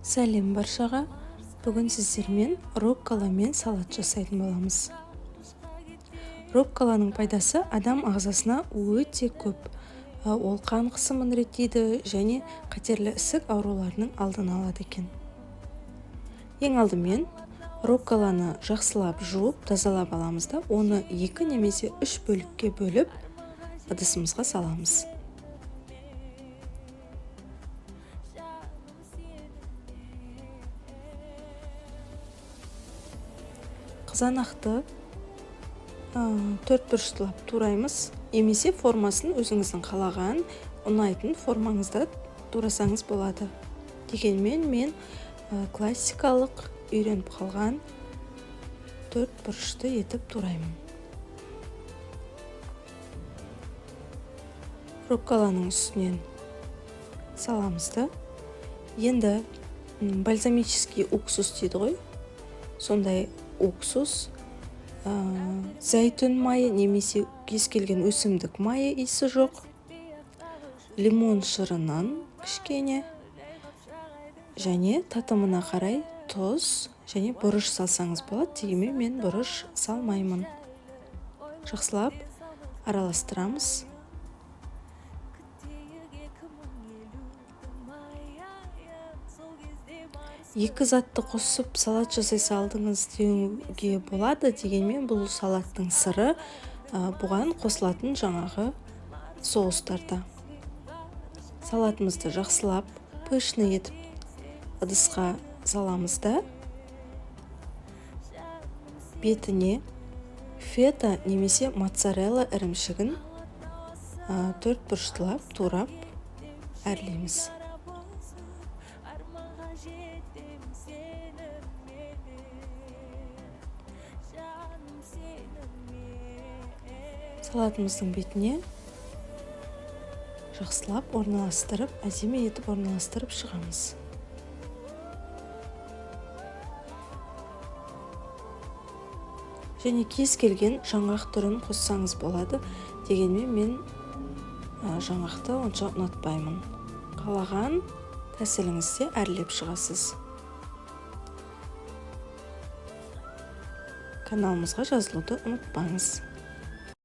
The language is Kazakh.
Сәлем баршаға. Бүгін сіздермен руккола мен салат жасайтын боламыз. Рукколаның пайдасы адам ағзасына өте көп. Ол қан қысымын реттейді және қатерлі ісік ауруларының алдын алады екен. Ең алдымен рукколаны жақсылап жуып, тазалап аламыз да, оны 2 немесе 3 бөлікке бөліп, ыдысымызға саламыз. Қызанақты 4 бұрыштылап тураймыз, немесе формасын өзіңіздің қалаған, ұнайтын формаңызда турасаңыз болады. Дегенмен мен классикалық үйреніп қалған 4 бұрышты етіп тураймын. Рукколаның үстінен саламыз да. Енді бальзамический уксус дейді ғой. Сондай уксус, зәйтүн майы немесе кез келген өсімдік майы иісі жоқ, лимон шырынан кішкене, және татымына қарай тұз және бұрыш салсаңыз болады. Дегенмен мен бұрыш салмаймын. Жақсылап араластырамыз. Екі затты қосып салат жасай салдыңыз деуге болады. Дегенмен бұл салаттың сыры бұған қосылатын жаңағы соустарда. Салатымызды жақсылап пышный етіп ыдысқа саламыз да, бетіне фета немесе моцарелла ірімшігін 4 бұрыштылап турап әрлейміз. Салатымыздың бетіне жақсылап орналастырып, әдемі етіп орналастырып шығамыз. Және кез келген жаңғақ түрін қоссаңыз болады. Дегенмен мен жаңғақты онша ұнатпаймын. Қалаған тәсіліңізде әрлеп шығасыз. Каналымызға жазылуды ұмытпаңыз.